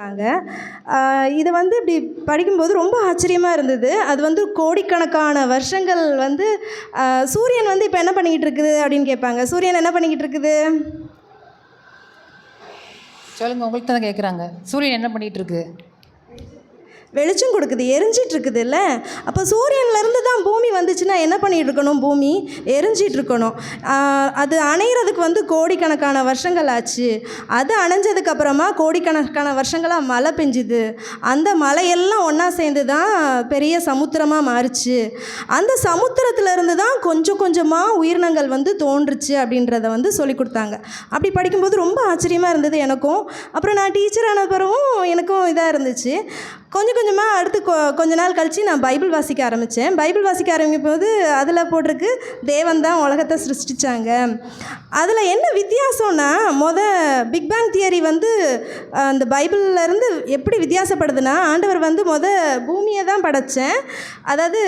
ங்க. இது வந்து இப்படி படிக்கும்போது ரொம்ப ஆச்சரியமா இருந்தது. அது வந்து கோடிக்கணக்கான வருஷங்கள் வந்து சூரியன் வந்து இப்ப என்ன பண்ணிக்கிட்டு இருக்குது அப்படின்னு கேட்பாங்க. சூரியன் என்ன பண்ணிக்கிட்டு இருக்குது? சொல்லுங்க, உங்களுக்கு தான் கேட்குறாங்க. சூரியன் என்ன பண்ணிட்டு இருக்கு? வெளிச்சம் கொடுக்குது, எரிஞ்சிட்டு இருக்குதுல்ல. அப்போ சூரியன்லேருந்து தான் பூமி வந்துச்சுன்னா என்ன பண்ணிகிட்டு இருக்கணும்? பூமி எரிஞ்சிட்டு இருக்கணும். அது அணையிறதுக்கு வந்து கோடிக்கணக்கான வருஷங்கள் ஆச்சு. அது அணைஞ்சதுக்கப்புறமா கோடிக்கணக்கான வருஷங்களாக மழை பெஞ்சுது. அந்த மழையெல்லாம் ஒன்றா சேர்ந்து தான் பெரிய சமுத்திரமாக மாறுச்சு. அந்த சமுத்திரத்துலேருந்து தான் கொஞ்சம் கொஞ்சமாக உயிரினங்கள் வந்து தோன்றுச்சு அப்படின்றத வந்து சொல்லி கொடுத்தாங்க. அப்படி படிக்கும்போது ரொம்ப ஆச்சரியமாக இருந்தது எனக்கும். அப்புறம் நான் டீச்சர் ஆன பிறகும் எனக்கும் இதாக இருந்துச்சு. கொஞ்சம் கொஞ்சமாக அடுத்து கொஞ்ச நாள் கழித்து நான் பைபிள் வாசிக்க ஆரம்பித்தேன். பைபிள் வாசிக்க ஆரம்பிக்கும் போது அதில் போட்டிருக்கு தேவன் தான் உலகத்தை சிருஷ்டிச்சாங்க. அதில் என்ன வித்தியாசம்னா, பிக் பேங் தியரி வந்து அந்த பைபிள்லேருந்து எப்படி வித்தியாசப்படுதுன்னா, ஆண்டவர் வந்து பூமியை தான் படைத்தேன். அதாவது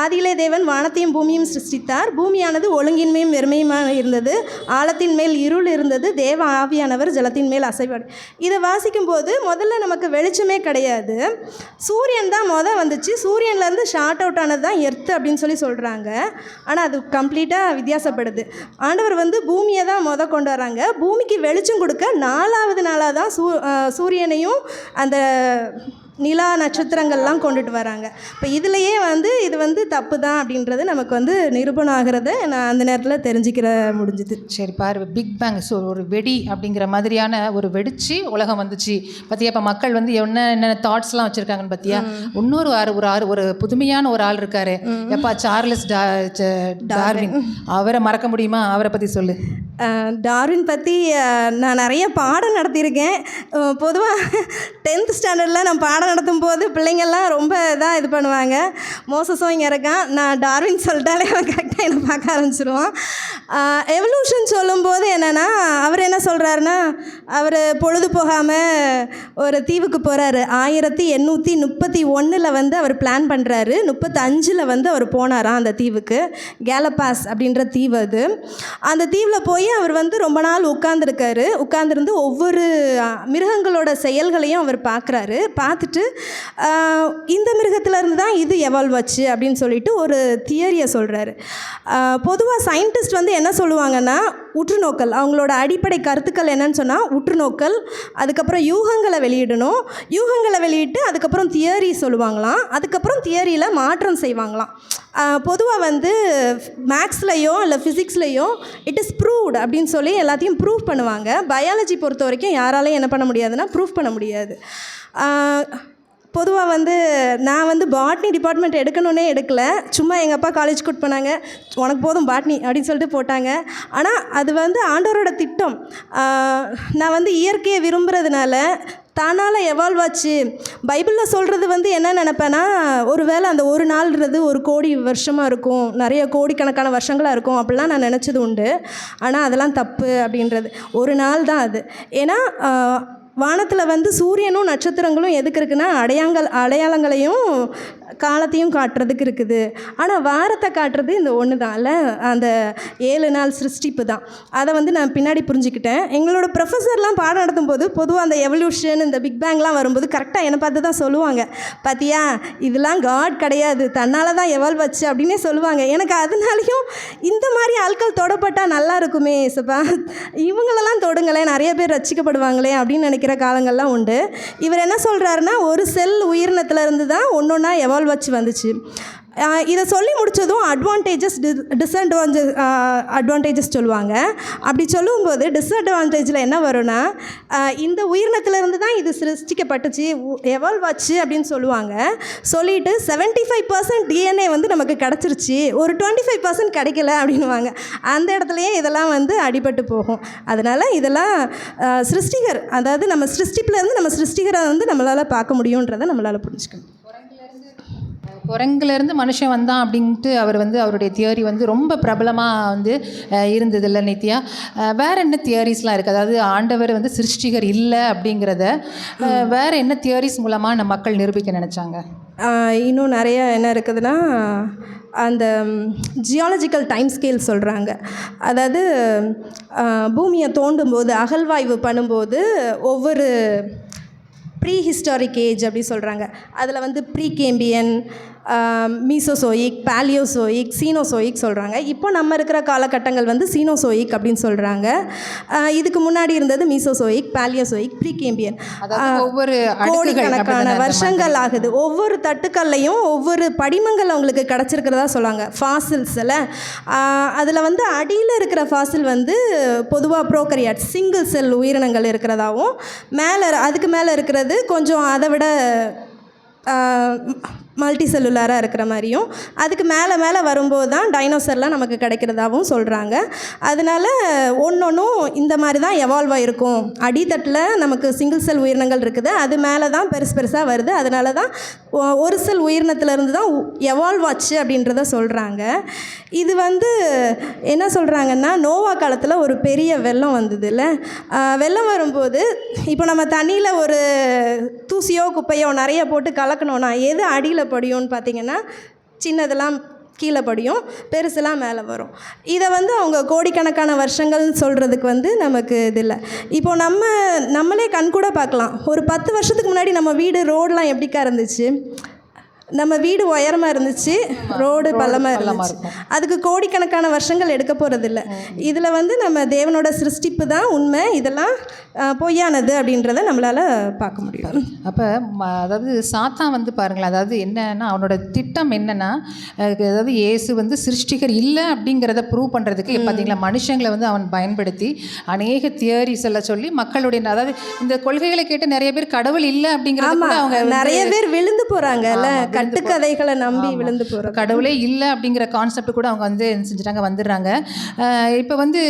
ஆதியிலே தேவன் வானத்தையும் பூமியும் சிருஷ்டித்தார். பூமியானது ஒழுங்கின்மையும் வெறுமையுமாக இருந்தது. ஆழத்தின் மேல் இருள் இருந்தது. தேவ ஆவியானவர் ஜலத்தின் மேல் அசைவாடு. இதை வாசிக்கும்போது முதல்ல நமக்கு வெளிச்சமே கிடையாது. சூரியன் தான் வந்துச்சு. சூரியன்லேருந்து ஷார்ட் அவுட் ஆனது தான் எர்த்து அப்படின்னு சொல்லி சொல்கிறாங்க. ஆனால் அது கம்ப்ளீட்டாக வித்தியாசப்படுது. ஆண்டவர் வந்து பூமியை தான் கொண்டு வராங்க. பூமிக்கு வெளிச்சம் கொடுக்க 4வது நாளாக தான் சூரியனையும் அந்த நிலா நட்சத்திரங்கள்லாம் கொண்டுட்டு வராங்க. இப்போ இதுலேயே வந்து இது வந்து தப்பு தான் அப்படின்றது நமக்கு வந்து நிரூபணம் ஆகிறத நான் அந்த நேரத்தில் தெரிஞ்சுக்கிற முடிஞ்சுது. சரி, பாரு, பிக் பேங் ஒரு வெடி அப்படிங்கிற மாதிரியான ஒரு வெடிச்சு உலகம் வந்துச்சு பார்த்தியா? இப்போ மக்கள் வந்து என்னென்ன தாட்ஸ்லாம் வச்சுருக்காங்கன்னு பார்த்தியா? இன்னொரு ஒரு புதுமையான ஒரு ஆள் இருக்காரு, எப்பா, சார்லஸ் டார்வின். அவரை மறக்க முடியுமா? அவரை பற்றி சொல்லு. டார்வின் பற்றி நான் நிறைய பாடம் நடத்தியிருக்கேன். பொதுவாக 10th ஸ்டாண்டர்டில் நான் பாடம் நடத்தும் போது பிள்ளைங்கள்லாம் ரொம்ப இதாக இது பண்ணுவாங்க. மோசஸும் இங்கே இருக்கான், நான் டார்வின் சொல்லிட்டாலே அவன் கரெக்டாக என்னை பார்க்க ஆரம்பிச்சிடுவான். எவல்யூஷன் சொல்லும்போது என்னென்னா, அவர் என்ன சொல்கிறாருன்னா, அவர் பொழுது போகாமல் ஒரு தீவுக்கு போகிறாரு. 1831 வந்து அவர் பிளான் பண்ணுறாரு. 35 வந்து அவர் போனாராம் அந்த தீவுக்கு. கேலபாஸ் அப்படின்ற தீவு அது. அந்த தீவில் போய் அவர் வந்து ரொம்ப நாள் உட்கார்ந்துருந்து ஒவ்வொரு மிருகங்களோட செயல்களையும் அவர் பார்க்குறாரு. பார்த்துட்டு இந்த மிருகத்திலேருந்து தான் இது எவால்வ் ஆச்சு அப்படின்னு சொல்லிட்டு ஒரு தியரியை சொல்கிறாரு. பொதுவாக சயின்டிஸ்ட் வந்து என்ன சொல்லுவாங்கன்னா, உற்றுநோக்கல், அவங்களோட அடிப்படை கருத்துக்கள் என்னன்னு சொன்னால் உற்றுநோக்கல், அதுக்கப்புறம் யூகங்களை வெளியிடணும், யூகங்களை வெளியிட்டு அதுக்கப்புறம் தியரி சொல்லுவாங்களாம், அதுக்கப்புறம் தியரியில் மாற்றம் செய்வாங்களாம். பொதுவாக வந்து மேக்ஸ்லையோ இல்லை ஃபிசிக்ஸ்லையோ இட் இஸ் ப்ரூவ்டு அப்படின்னு சொல்லி எல்லாத்தையும் ப்ரூவ் பண்ணுவாங்க. பயாலஜி பொறுத்த வரைக்கும் யாராலையும் என்ன பண்ண முடியாதுன்னா ப்ரூவ் பண்ண முடியாது. பொதுவாக வந்து நான் வந்து பாட்னி டிபார்ட்மெண்ட் எடுக்கணுன்னே எடுக்கலை. சும்மா எங்கள் அப்பா காலேஜ் கூட்டு போனாங்க, உனக்கு போதும் பாட்னி அப்படின்னு சொல்லிட்டு போட்டாங்க. ஆனால் அது வந்து ஆண்டவரோட திட்டம். நான் வந்து இயற்கையை விரும்புகிறதுனால தானால் எவால்வ் ஆச்சு. பைபிளில் சொல்கிறது வந்து என்ன நினப்பேன்னா, ஒரு வேளை அந்த ஒரு நாள்ன்றது 1 கோடி வருஷமாக இருக்கும், நிறைய கோடிக்கணக்கான வருஷங்களாக இருக்கும் அப்படிலாம் நான் நினச்சது உண்டு. ஆனால் அதெல்லாம் தப்பு அப்படின்றது. ஒரு நாள் தான் அது. ஏன்னா வானத்தில் வந்து சூரியனும் நட்சத்திரங்களும் எதுக்கு இருக்குன்னா அடையாளங்களையும் காலத்தையும் காட்டுறதுக்கு இருக்குது. ஆனால் வாரத்தை காட்டுறது இந்த ஒன்று தான்ல, அந்த 7 நாள் சிருஷ்டிப்பு தான். அதை வந்து நான் பின்னாடி புரிஞ்சுக்கிட்டேன். எங்களோட ப்ரொஃபஸர்லாம் பாடம் நடத்தும் போது பொதுவாக அந்த எவல்யூஷன், இந்த பிக் பேங்லாம் வரும்போது கரெக்டாக என்னை பார்த்து தான் சொல்லுவாங்க, பார்த்தியா இதெல்லாம் காட் கிடையாது, தன்னால் தான் எவால்வ் ஆச்சு அப்படின்னே சொல்லுவாங்க. எனக்கு அதனாலையும் இந்த மாதிரி ஆட்கள் தொடப்பட்டால் நல்லா இருக்குமே சப்பா, இவங்களெல்லாம் தொடுங்களேன், நிறைய பேர் ரசிக்கப்படுவாங்களே அப்படின்னு நினைக்கிற காலங்கள்லாம் உண்டு. இவர் என்ன சொல்கிறாருன்னா, ஒரு செல் உயிரினத்திலேருந்து தான் ஒன்றா எவால்வ் வச்சு வந்துச்சு. இதை சொல்லி முடித்ததும் அட்வான்டேஜஸ் சொல்லுவாங்க. அப்படி சொல்லும்போது டிஸ்அட்வான்டேஜில் என்ன வரும்னா, இந்த உயிரினத்திலேருந்து தான் இது சிருஷ்டிக்கப்பட்டுச்சு, எவால்வ் ஆச்சு அப்படின்னு சொல்லுவாங்க. சொல்லிவிட்டு 75% DNA வந்து நமக்கு கிடச்சிருச்சு, ஒரு 25% கிடைக்கல அப்படின்வாங்க. அந்த இடத்துலையே இதெல்லாம் வந்து அடிபட்டு போகும். அதனால் இதெல்லாம் சிருஷ்டிகர், அதாவது நம்ம சிருஷ்டிப்புலேருந்து நம்ம சிருஷ்டிகரை வந்து நம்மளால் பார்க்க முடியுன்றதை நம்மளால் புரிஞ்சுக்கணும். குரங்குலேருந்து மனுஷன் வந்தான் அப்படின்ட்டு அவர் வந்து அவருடைய தியரி வந்து ரொம்ப பிரபலமாக வந்து இருந்தது இல்லை நித்யா? வேறு என்ன தியரிஸ்லாம் இருக்குது? அதாவது ஆண்டவர் வந்து சிருஷ்டிகர் இல்லை அப்படிங்கிறத வேறு என்ன தியரிஸ் மூலமாக நம்ம மக்கள் நிரூபிக்க நினச்சாங்க? இன்னும் நிறைய என்ன இருக்குதுன்னா, அந்த ஜியாலஜிக்கல் டைம் ஸ்கேல் சொல்கிறாங்க. அதாவது பூமியை தோண்டும் போது அகழ்வாய்வு பண்ணும்போது ஒவ்வொரு ப்ரீ ஹிஸ்டாரிக் ஏஜ் அப்படி சொல்கிறாங்க. அதில் வந்து ப்ரீகேம்பியன், மீசோசோயிக், பேலியோசோயிக், சீனோசோயிக் சொல்கிறாங்க. இப்போ நம்ம இருக்கிற காலகட்டங்கள் வந்து சீனோசோயிக் அப்படின்னு சொல்கிறாங்க. இதுக்கு முன்னாடி இருந்தது மீசோசோயிக், பேலியோசோயிக், ப்ரீகேம்பியன். ஒவ்வொரு கோடிக்கணக்கான வருஷங்கள் ஆகுது. ஒவ்வொரு தட்டுக்கல்லையும் ஒவ்வொரு படிமங்கள் அவங்களுக்கு கிடச்சிருக்கிறதா சொல்லுவாங்க, ஃபாசில்ஸில். அதில் வந்து அடியில் இருக்கிற ஃபாசில் வந்து பொதுவாக ப்ரோகரியாட் சிங்கிள் செல் உயிரினங்கள் இருக்கிறதாவும், அதுக்கு மேலே இருக்கிறது கொஞ்சம் அதை விட மல்டி செல்லுலாராக இருக்கிற மாதிரியும், அதுக்கு மேலே வரும்போது தான் டைனோசர்லாம் நமக்கு கிடைக்கிறதாகவும் சொல்கிறாங்க. அதனால் ஒன்றொன்றும் இந்த மாதிரி தான் எவால்வ் ஆகிருக்கும். அடித்தட்டில் நமக்கு சிங்கிள் செல் உயிரினங்கள் இருக்குது, அது மேலே தான் பெருசாக வருது. அதனால தான் ஒரு செல் உயிரினத்துலேருந்து தான் எவால்வ் ஆச்சு அப்படின்றத சொல்கிறாங்க. இது வந்து என்ன சொல்கிறாங்கன்னா, நோவா காலத்தில் ஒரு பெரிய வெள்ளம் வந்ததுல்ல. வெள்ளம் வரும்போது இப்போ நம்ம தண்ணியில் ஒரு தூசியோ குப்பையோ நிறைய போட்டு கலக்கணும்னா எது அடியில் படியும்னு பார்த்தீங்கன்னா, சின்னதெல்லாம் கீழே படியும், பெருசுலாம் மேலே வரும். இதை வந்து அவங்க கோடிக்கணக்கான வருஷங்கள்னு சொல்கிறதுக்கு வந்து நமக்கு இது இல்லை. இப்போது நம்மளே கண்கூட பார்க்கலாம். ஒரு 10 வருஷத்துக்கு முன்னாடி நம்ம வீடு ரோடெலாம் எப்படிக்கா இருந்துச்சு? நம்ம வீடு உயரமாக இருந்துச்சு, ரோடு பள்ளமாக இருந்துச்சு. அதுக்கு கோடிக்கணக்கான வருஷங்கள் எடுக்க போகிறதில்ல. இதில் வந்து நம்ம தேவனோட சிருஷ்டிப்பு தான் உண்மை, இதெல்லாம் பொய்யானது அப்படின்றத நம்மளால் பார்க்க முடியும். அப்போ அதாவது சாத்தான் வந்து பாருங்களேன், அதாவது என்னன்னா அவனோட திட்டம் என்னென்னா, அதாவது இயேசு வந்து சிருஷ்டிகர் இல்லை அப்படிங்கிறத ப்ரூவ் பண்ணுறதுக்கு பார்த்தீங்களா, மனுஷங்களை வந்து அவன் பயன்படுத்தி அநேக தியரிஸ் எல்லாம் சொல்லி மக்களுடைய, அதாவது இந்த கொள்கைகளை கேட்டு நிறைய பேர் கடவுள் இல்லை அப்படிங்கிறது அவங்க நிறைய பேர் விழுந்து போகிறாங்கல்ல, கட்டுக்கதைகளை நம்பி விழுந்து போகிறோம். கடவுளே இல்லை அப்படிங்கிற கான்செப்ட் கூட அவங்க வந்து என்ன செஞ்சுட்டாங்க, வந்துடுறாங்க. இப்போ வந்து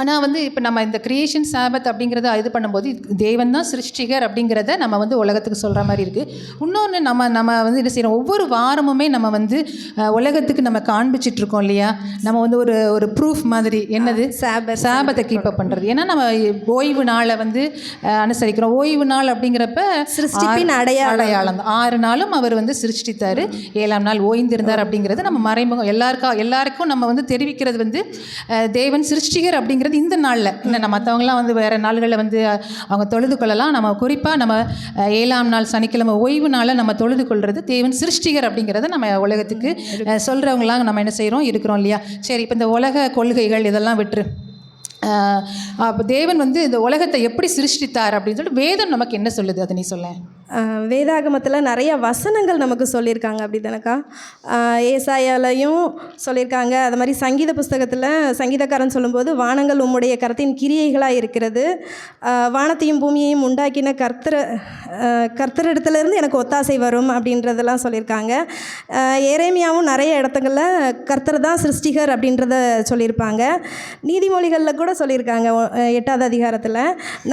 ஆனால் வந்து இப்போ நம்ம இந்த கிரியேஷன் சாபத் அப்படிங்கிறத இது பண்ணும்போது தேவன் தான் சிருஷ்டிகர் அப்படிங்கிறத நம்ம வந்து உலகத்துக்கு சொல்கிற மாதிரி இருக்குது. இன்னொன்று நம்ம வந்து என்ன செய்கிறோம், ஒவ்வொரு வாரமுமே நம்ம வந்து உலகத்துக்கு நம்ம காண்பிச்சிட்ருக்கோம் இல்லையா. நம்ம வந்து ஒரு ப்ரூஃப் மாதிரி, என்னது, சாபத்தை கீப் அப் பண்ணுறது. ஏன்னா நம்ம ஓய்வு நாளை வந்து அனுசரிக்கிறோம். ஓய்வு நாள் அப்படிங்கிறப்ப சிருஷ்டிப்பின் அடையாளம். 6 நாளும் அவர் வந்து சிருஷ்டித்தார், 7ஆம் நாள் ஓய்ந்திருந்தார் அப்படிங்கிறது நம்ம மறைமுகம் எல்லாருக்கும் நம்ம வந்து தெரிவிக்கிறது வந்து தேவன் சிருஷ்டிகர் அப்படிங்கிறது இந்த நாளில். என்ன மற்றவங்களாம் வந்து வேறு நாள்களில் வந்து அவங்க தொழுது கொள்ளலாம். நம்ம குறிப்பாக நம்ம 7ஆம் நாள் சனிக்கிழமை ஓய்வு நாளில் நம்ம தொழுது கொள்வது தேவன் சிருஷ்டிகர் அப்படிங்கிறத நம்ம உலகத்துக்கு சொல்கிறவங்களாம் நம்ம என்ன செய்கிறோம், இருக்கிறோம் இல்லையா. சரி, இப்போ இந்த உலக கொள்கைகள் இதெல்லாம் விட்டுரு. அப்போ தேவன் வந்து இந்த உலகத்தை எப்படி சிருஷ்டித்தார் அப்படின்னு சொல்லிட்டு வேதம் நமக்கு என்ன சொல்லுது, அதை நீ சொல்ல. வேதாகமத்தில் நிறைய வசனங்கள் நமக்கு சொல்லியிருக்காங்க, அப்படி தானக்கா. ஏசாயாலையும் சொல்லியிருக்காங்க. அது மாதிரி சங்கீத புஸ்தகத்தில் சங்கீதக்காரன் சொல்லும்போது, வானங்கள் உம்முடைய கரத்தின் கிரியைகளாக இருக்கிறது, வானத்தையும் பூமியையும் உண்டாக்கின கர்த்தரிடத்துலேருந்து எனக்கு ஒத்தாசை வரும் அப்படின்றதெல்லாம் சொல்லியிருக்காங்க. எரேமியாவும் நிறைய இடத்துங்களில் கர்த்தர் தான் சிருஷ்டிகர் அப்படின்றத சொல்லியிருப்பாங்க. நீதிமொழிகளில் கூட சொல்லியிருக்காங்க 8ஆவது அதிகாரத்தில்.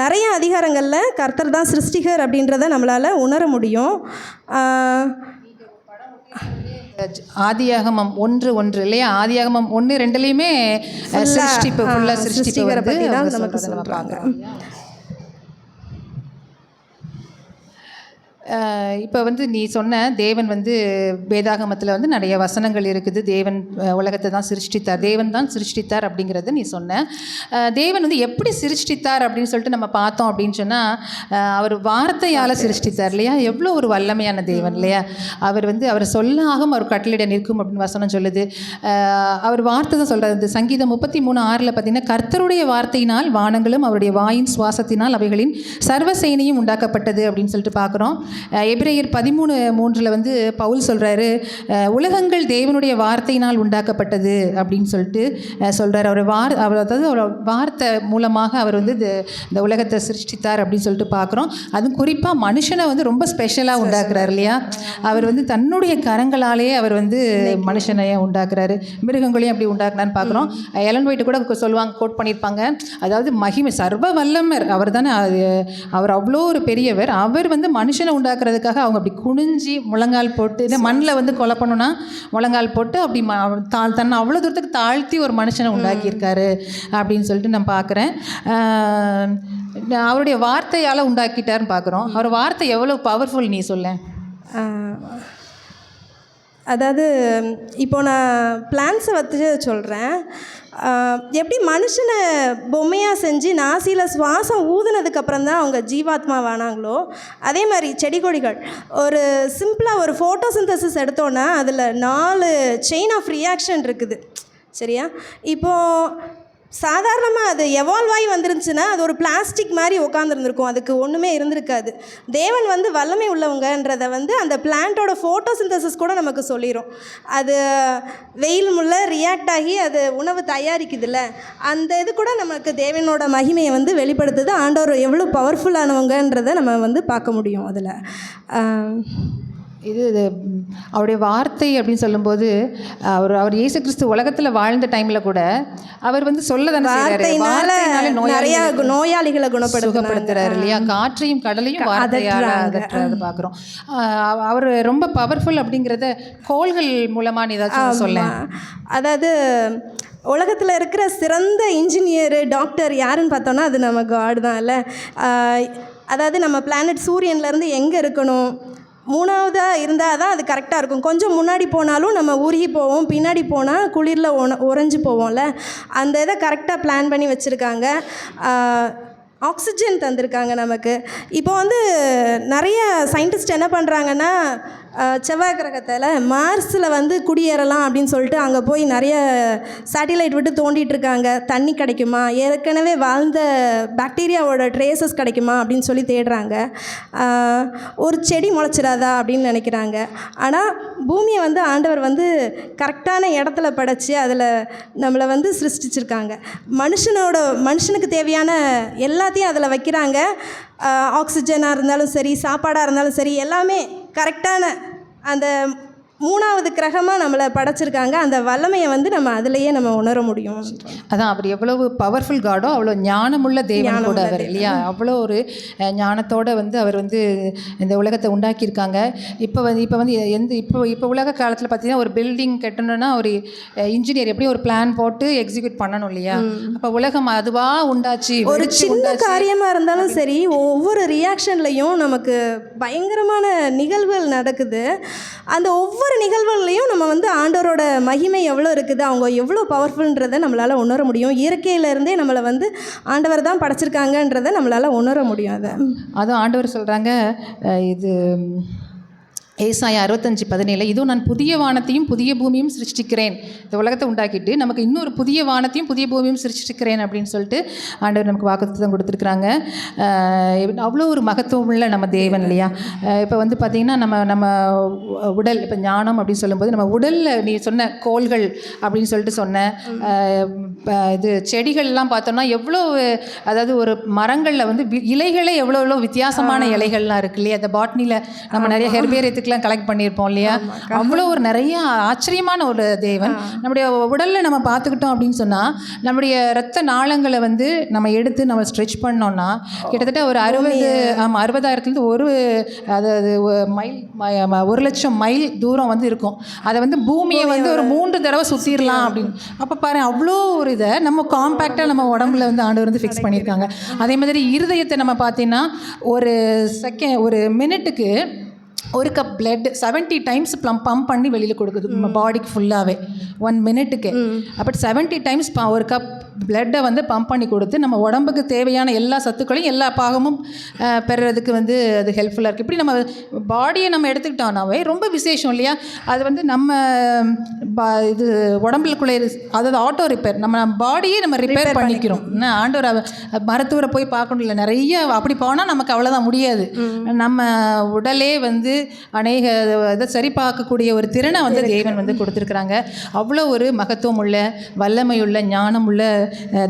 நிறைய அதிகாரங்களில் கர்த்தர் தான் சிருஷ்டிகர் அப்படின்றத நம்மளால் உணர முடியும். ஆதியாகமம் 1:1 இல்லையா, ஆதியாகமம் 1:2லையுமே சிருஷ்டிப்பு ஃபுல்லாக சிருஷ்டிப்பை பற்றி தான் நமக்கு சொல்கிறாங்க. இப்போ வந்து நீ சொன்ன தேவன் வந்து வேதாகமத்தில் வந்து நிறைய வசனங்கள் இருக்குது. தேவன் உலகத்தை தான் சிருஷ்டித்தார், தேவன் தான் சிருஷ்டித்தார் அப்படிங்கிறத நீ சொன்ன. தேவன் வந்து எப்படி சிருஷ்டித்தார் அப்படின்னு சொல்லிட்டு நம்ம பார்த்தோம் அப்படின்னு சொன்னால், அவர் வார்த்தையால் சிருஷ்டித்தார் இல்லையா. எவ்வளோ ஒரு வல்லமையான தேவன் இல்லையா. அவர் வந்து அவர் சொல்லாகும் அவர் கட்டளையிட நிற்கும் அப்படின்னு வசனம் சொல்லுது. அவர் வார்த்தை தான் சொல்கிறார். சங்கீதம் 33:6 பார்த்தீங்கன்னா, கர்த்தருடைய வார்த்தையினால் வானங்களும் அவருடைய வாயின் சுவாசத்தினால் அவைகளின் சர்வசேனையும் உண்டாக்கப்பட்டது அப்படின்னு சொல்லிட்டு பார்க்குறோம். எபிரேயர் 13:3 வந்து பவுல் சொல்கிறாரு, உலகங்கள் தேவனுடைய வார்த்தையினால் உண்டாக்கப்பட்டது அப்படின்னு சொல்லிட்டு சொல்கிறார். அதாவது அவர் வார்த்தை மூலமாக அவர் வந்து இந்த உலகத்தை சிருஷ்டித்தார் அப்படின்னு சொல்லிட்டு பார்க்குறோம். அதுவும் குறிப்பாக மனுஷனை வந்து ரொம்ப ஸ்பெஷலாக உண்டாக்குறார் இல்லையா. அவர் வந்து தன்னுடைய கரங்களாலேயே அவர் வந்து மனுஷனையே உண்டாக்குறாரு, மிருகங்களையும் அப்படி உண்டாக்குனான்னு பார்க்குறோம். எலன் ஒயிட் கூட சொல்லுவாங்க, கோட் பண்ணியிருப்பாங்க, அதாவது மகிமை சர்வ வல்லமர் அவர் தானே, அவர் அவ்வளோ ஒரு பெரியவர். அவர் வந்து மனுஷனை உண்டாக்குறதுக்காக அவங்க அப்படி குனிஞ்சி முழங்கால் போட்டு, மண்ணில் வந்து கொலை பண்ணணும்னா முழங்கால் போட்டு அப்படி தன்னை அவ்வளோ தூரத்துக்கு தாழ்த்தி ஒரு மனுஷனை உண்டாக்கியிருக்காரு அப்படின்னு சொல்லிட்டு நான் பார்க்குறேன். அவருடைய வார்த்தையால் உண்டாக்கிட்டாருன்னு பார்க்குறோம். அவர் வார்த்தை எவ்வளோ பவர்ஃபுல் நீ சொல்ல. அதாவது இப்போ நான் பிளான்ஸை வச்சு சொல்கிறேன். எப்படி மனுஷனை பொம்மையாக செஞ்சு நாசியில் சுவாசம் ஊதுனதுக்கப்புறம் தான் அவங்க ஜீவாத்மாவானாங்களோ, அதே மாதிரி செடி கொடிகள் ஒரு சிம்பிளாக ஒரு ஃபோட்டோசிந்தசிஸ் எடுத்தோன்னா அதில் 4 செயின் ஆஃப் ரியாக்ஷன் இருக்குது. சரியா? இப்போது சாதாரணமாக அது எவால்வ் ஆகி வந்துருந்துச்சுன்னா அது ஒரு பிளாஸ்டிக் மாதிரி உட்காந்துருந்துருக்கும், அதுக்கு ஒன்றுமே இருந்திருக்காது. தேவன் வந்து வல்லமை உள்ளவங்கன்றதை வந்து அந்த பிளான்ட்டோட ஃபோட்டோசிந்தசிஸ் கூட நமக்கு சொல்லிடும். அது வெயில் முள்ள ரியாக்ட் ஆகி அது உணவு தயாரிக்குதுல்ல, அந்த இது கூட நமக்கு தேவனோட மகிமையை வந்து வெளிப்படுத்துது. ஆண்டவர் எவ்வளோ பவர்ஃபுல்லானவங்கன்றதை நம்ம வந்து பார்க்க முடியும் அதில். இது அவருடைய வார்த்தை அப்படின்னு சொல்லும்போது அவர் இயேசு கிறிஸ்து உலகத்தில் வாழ்ந்த டைமில் கூட அவர் வந்து சொல்ல தானே நிறைய நோயாளிகளை சுகப்படுத்துறாரு இல்லையா? காற்றையும் கடலையும் வார்த்தையால் அதற்றது பார்க்குறோம். அவர் ரொம்ப பவர்ஃபுல் அப்படிங்கிறத கோள்கள் மூலமாக ஏதாச்சும் சொல்ல. அதாவது உலகத்தில் இருக்கிற சிறந்த இன்ஜினியரு டாக்டர் யாருன்னு பார்த்தோன்னா அது நம்ம காட் தான் இல்லை. அதாவது நம்ம பிளானட் சூரியன்லேருந்து எங்கே இருக்கணும், 3வதாக இருந்தால் தான் அது கரெக்டாக இருக்கும். கொஞ்சம் முன்னாடி போனாலும் நம்ம உருகி போவோம், பின்னாடி போனால் குளிரில் உறைஞ்சி போவோம்ல. அந்த இதை கரெக்டாக பிளான் பண்ணி வச்சுருக்காங்க. ஆக்சிஜன் தந்திருக்காங்க நமக்கு. இப்போ வந்து நிறைய சயின்டிஸ்ட் என்ன பண்ணுறாங்கன்னா, செவ்வாய் கிரகத்தில் மார்ஸில் வந்து குடியேறலாம் அப்படின்னு சொல்லிட்டு அங்கே போய் நிறைய சேட்டிலைட் விட்டு தோண்டிகிட்ருக்காங்க. தண்ணி கிடைக்குமா, ஏற்கனவே வாழ்ந்த பாக்டீரியாவோட ட்ரேசஸ் கிடைக்குமா அப்படின்னு சொல்லி தேடுறாங்க. ஒரு செடி முளைச்சிடாதா அப்படின்னு நினைக்கிறாங்க. ஆனால் பூமியை வந்து ஆண்டவர் வந்து கரெக்டான இடத்துல படைச்சி அதில் நம்மளை வந்து சிருஷ்டிச்சிருக்காங்க. மனுஷனுக்கு தேவையான எல்லாத்தையும் அதில் வைக்கிறாங்க. ஆக்சிஜனாக இருந்தாலும் சரி, சாப்பாடாக இருந்தாலும் சரி, எல்லாமே கரெக்டான அந்த 3வது கிரகமாக நம்மளை படைச்சிருக்காங்க. அந்த வல்லமையை வந்து நம்ம அதிலேயே நம்ம உணர முடியும். அதான் அவர் எவ்வளவு பவர்ஃபுல் காடோ அவ்வளோ ஞானமுள்ள தேவன் கூட அவர் இல்லையா? அவ்வளோ ஒரு ஞானத்தோடு வந்து அவர் வந்து இந்த உலகத்தை உண்டாக்கியிருக்காங்க. இப்போ வந்து இப்போ உலக காலத்தில் பார்த்தீங்கன்னா ஒரு பில்டிங் கட்டணும்னா ஒரு இன்ஜினியர் எப்படி ஒரு பிளான் போட்டு எக்ஸிக்யூட் பண்ணணும் இல்லையா? அப்போ உலகம் அதுவாக உண்டாச்சு. ஒரு சின்ன காரியமாக இருந்தாலும் சரி, ஒவ்வொரு ரியாக்ஷன்லையும் நமக்கு பயங்கரமான நிகழ்வுகள் நடக்குது. அந்த ஒவ்வொரு நிகழ்வுகளையும் நம்ம வந்து ஆண்டவரோட மகிமை எவ்வளோ இருக்குது, அவங்க எவ்வளோ பவர்ஃபுல்ன்றதை நம்மளால் உணர முடியும். இயற்கையிலேருந்தே நம்மளை வந்து ஆண்டவர் தான் படைச்சிருக்காங்கன்றதை நம்மளால் உணர முடியும். அதுவும் ஆண்டவர் சொல்கிறாங்க, இது ஏசாயா 65:17, இதோ நான் புதிய வானத்தையும் புதிய பூமியும் சிருஷ்டிக்கிறேன். இந்த உலகத்தை உண்டாக்கிட்டு நமக்கு இன்னொரு புதிய வானத்தையும் புதிய பூமியும் சிருஷ்டிக்கிறேன் அப்படின்னு சொல்லிட்டு ஆண்டவர் நமக்கு வாக்குத்தத்தம் கொடுத்துருக்குறாங்க. அவ்வளோ ஒரு மகத்துவம் உள்ள நம்ம தேவன் இல்லையா? இப்போ வந்து பார்த்திங்கன்னா நம்ம உடல், இப்போ ஞானம் அப்படின்னு சொல்லும்போது நம்ம உடலில் நீ சொன்ன கோள்கள் அப்படின்னு சொல்லிட்டு சொன்ன இது செடிகள்லாம் பார்த்தோம்னா எவ்வளோ, அதாவது ஒரு மரங்களில் வந்து இலைகளே எவ்வளோ வித்தியாசமான இலைகள்லாம் இருக்கு இல்லையா? அந்த பாட்னியில் நம்ம நிறைய ஹெர்பேரியத்துக்கு கலெக்ட் பண்ணியிருப்போம் இல்லையா? அவ்வளோ ஒரு நிறைய ஆச்சரியமான ஒரு தேவன். நம்முடைய உடலில் நம்ம பார்த்துக்கிட்டோம் அப்படின்னு சொன்னால் நம்முடைய இரத்த நாளங்களை வந்து நம்ம எடுத்து நம்ம ஸ்ட்ரெச் பண்ணோம்னா கிட்டத்தட்ட ஒரு 60,000 ஒரு அதாவது மைல் 1,00,000 மைல் தூரம் வந்து இருக்கும். அதை வந்து பூமியை வந்து ஒரு 3 தடவை சுற்றிடலாம் அப்படின்னு. அப்போ பாரு, அவ்வளோ ஒரு இதை நம்ம காம்பேக்டாக நம்ம உடம்புல வந்து ஆண்டவர் வந்து ஃபிக்ஸ் பண்ணியிருக்காங்க. அதே மாதிரி இருதயத்தை நம்ம பார்த்தீங்கன்னா ஒரு மினிட்டுக்கு ஒரு கப் பிளட் 70 டைம்ஸ் பம்ப் பண்ணி வெளியில் கொடுக்குது நம்ம பாடிக்கு ஃபுல்லாகவே 1 மினிட்டுக்கு. அப்படி 70 டைம்ஸ் ஒரு கப் பிளட்டை வந்து பம்ப் பண்ணி கொடுத்து நம்ம உடம்புக்கு தேவையான எல்லா சத்துக்களையும் எல்லா பாகமும் பெறுறதுக்கு வந்து அது ஹெல்ப்ஃபுல்லாக இருக்குது. இப்படி நம்ம பாடியை நம்ம எடுத்துக்கிட்டோம்னாவே ரொம்ப விசேஷம் இல்லையா? அது வந்து நம்ம இது உடம்புக்குள்ளே, அதாவது ஆட்டோ ரிப்பேர், நம்ம பாடியே நம்ம ரிப்பேர் பண்ணிக்கிறோம். ஆண்டவர் மருத்துவரை போய் பார்க்கணும் இல்லை, நிறைய அப்படி போனால் நமக்கு அவ்வளோதான் முடியாது. நம்ம உடலே வந்து அநேக இதை சரி பார்க்கக்கூடிய ஒரு திறனை வந்து தேவன் வந்து கொடுத்துருக்குறாங்க. அவ்வளோ ஒரு மகத்துவம் உள்ள, வல்லமையுள்ள, ஞானம் உள்ள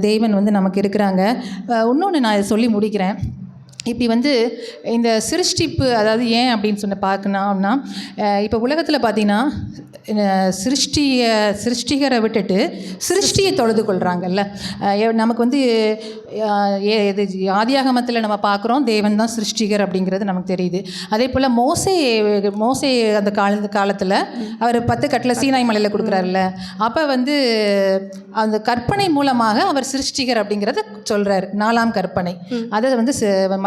தேவன் வந்து நமக்கு இருக்கிறாங்க. இன்னொன்று நான் சொல்லி முடிக்கிறேன். இப்படி வந்து இந்த சிருஷ்டிப்பு, அதாவது ஏன் அப்படின்னு பார்க்கணும்னா, இப்போ உலகத்தில் பார்த்தீங்கன்னா சிருஷ்டிகரை விட்டுட்டு சிருஷ்டியை தொழுது கொள்கிறாங்கல்ல. நமக்கு வந்து இது ஆதியாகமத்தில் நம்ம பார்க்குறோம், தேவன் தான் சிருஷ்டிகர் அப்படிங்கிறது நமக்கு தெரியுது. அதே போல் மோசே அந்த காலத்தில் அவர் 10 கட்டளை சீனாய் மலையில் கொடுக்குறாருல்ல, அப்போ வந்து அந்த கற்பனை மூலமாக அவர் சிருஷ்டிகர் அப்படிங்கிறத சொல்கிறார். 4ஆம் கற்பனை. அதை வந்து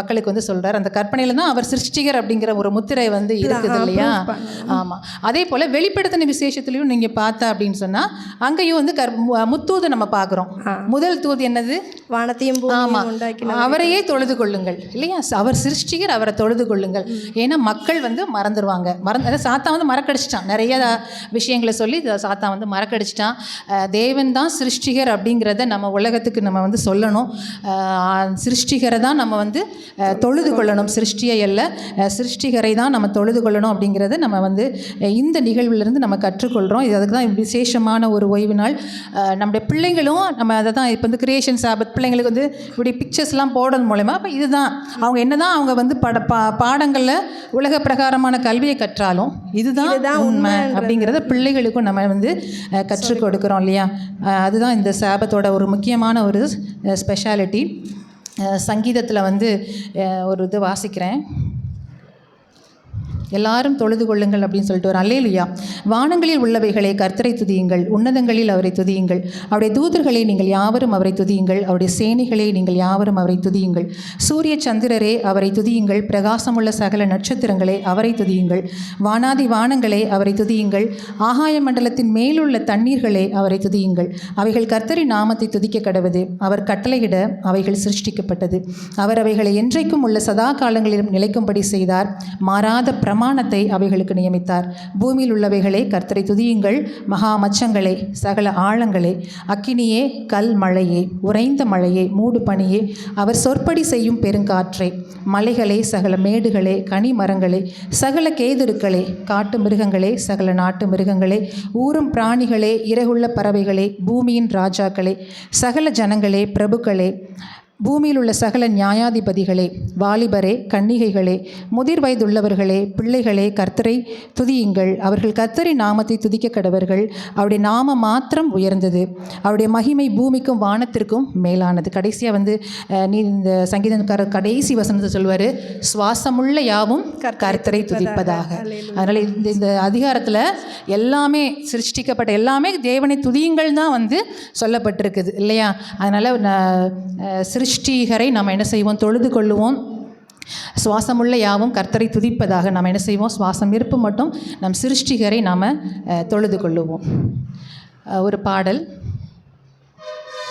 மக்களுக்கு வந்து சொல்கிறார். அந்த கற்பனையில் தான் அவர் சிருஷ்டிகர் அப்படிங்கிற ஒரு முத்திரை வந்து இருக்குது இல்லையா? ஆமாம். அதே போல் வெளிப்படுத்தின விசேஷத்துலையும் நீங்கள் பார்த்தா அப்படின்னு சொன்னால் அங்கேயும் வந்து முத்தூது நம்ம பார்க்குறோம். முதல் தூது என்னது? வானத்தையும் ஆமாம், அவரையே தொழுது கொள்ளுங்கள் இல்லையா? அவர் சிருஷ்டிகர், அவரை தொழுது கொள்ளுங்கள். ஏன்னா மக்கள் வந்து மறந்துடுவாங்க. அதாவது சாத்தான் வந்து மறக்கடிச்சிட்டான், நிறைய விஷயங்களை சொல்லி சாத்தான் வந்து மறக்கடிச்சிட்டான். தேவன் தான் சிருஷ்டிகர் அப்படிங்கிறத நம்ம உலகத்துக்கு நம்ம வந்து சொல்லணும். சிருஷ்டிகரை தான் நம்ம வந்து தொழுது கொள்ளணும், சிருஷ்டியை அல்ல, சிருஷ்டிகரை தான் நம்ம தொழுது கொள்ளணும் அப்படிங்கிறத நம்ம வந்து இந்த நிகழ்விலிருந்து நம்ம கற்றுக்கொள்கிறோம். இது அதுக்கு தான் விசேஷமான ஒரு ஓய்வு நாள். நம்முடைய பிள்ளைங்களும் நம்ம அதை தான் இப்போ வந்து கிரியேஷன் சாபத் பிள்ளைங்களுக்கு வந்து இப்படி பிக்சர்ஸ்லாம் போடுறது மூலமா அப்போ இதுதான் அவங்க என்ன தான் அவங்க வந்து பாடங்களில் உலக பிரகாரமான கல்வியை கற்றாலும் இதுதான் உண்மை அப்படிங்கிறத பிள்ளைகளுக்கும் நம்ம வந்து கற்றுக் கொடுக்குறோம் இல்லையா? அதுதான் இந்த சாபத்தோட ஒரு முக்கியமான ஒரு ஸ்பெஷாலிட்டி. சங்கீதத்தில் வந்து ஒரு இது வாசிக்கிறேன். எல்லாரும் தொழுது கொள்ளுங்கள் அப்படின்னு சொல்லிட்டு ஒரு அல்லேலுயா. வானங்களில் உள்ளவைகளை கர்த்தரை துதியுங்கள், உன்னதங்களில் அவரை துதியுங்கள். அவருடைய தூதர்களை நீங்கள் யாவரும் அவரை துதியுங்கள், அவருடைய சேனைகளை நீங்கள் யாவரும் அவரை துதியுங்கள். சூரிய சந்திரரே அவரை துதியுங்கள், பிரகாசமுள்ள சகல நட்சத்திரங்களே அவரை துதியுங்கள். வானாதி வானங்களே அவரை துதியுங்கள், ஆகாய மண்டலத்தின் மேலுள்ள தண்ணீர்களே அவரை துதியுங்கள். அவைகள் கர்த்தரின் நாமத்தை துதிக்க கடவது. அவர் கட்டளையிட அவைகள் சிருஷ்டிக்கப்பட்டது. அவர் அவைகளை என்றைக்கும் உள்ள சதா காலங்களிலும் நிலைக்கும்படி செய்தார். மாறாத பிரமாணத்தை அவைகளுக்கு நியமித்தார். பூமியில் உள்ளவைகளே கர்த்தரை துதியுங்கள், மகா மச்சங்களே, சகல ஆழங்களே, அக்கினியே, கல் மழையே, உறைந்த மழையே, மூடு பனியே, அவர் சொற்படி செய்யும் பெருங்காற்றே, மலைகளே, சகல மேடுகளே, கனி மரங்களே, சகல கேதுருக்களே, காட்டு மிருகங்களே, சகல நாட்டு மிருகங்களே, ஊரும் பிராணிகளே, இறகுள்ள பறவைகளே, பூமியின் ராஜாக்களே, சகல ஜனங்களே, பிரபுக்களே, பூமியில் உள்ள சகல நியாயாதிபதிகளே, வாலிபரே, கன்னிகைகளே, முதிர் வயதுள்ளவர்களே, பிள்ளைகளே, கர்த்தரை துதியுங்கள். அவர்கள் கர்த்தரின் நாமத்தை துதிக்க கடவர்கள். அவருடைய நாமம் மாத்திரம் உயர்ந்தது, அவருடைய மகிமை பூமிக்கும் வானத்திற்கும் மேலானது. கடைசியாக வந்து நீ இந்த சங்கீதக்காரர் கடைசி வசனத்தை சொல்வார், சுவாசமுள்ள யாவும் கர்த்தரை துதிப்பதாக. அதனால் இந்த அதிகாரத்தில் எல்லாமே சிருஷ்டிக்கப்பட்ட எல்லாமே தேவனை துதியுங்கள் தான் வந்து சொல்லப்பட்டிருக்குது இல்லையா? அதனால் சிருஷ்டிகரை நாம் என்ன செய்வோம்? தொழுது கொள்ளுவோம். சுவாசமுள்ள யாவும் கர்த்தரை துதிப்பதாக நாம் என்ன செய்வோம்? சுவாசம் இருப்பு மட்டும் நம் சிருஷ்டிகரை நாம் தொழுது கொள்ளுவோம். ஒரு பாடல்.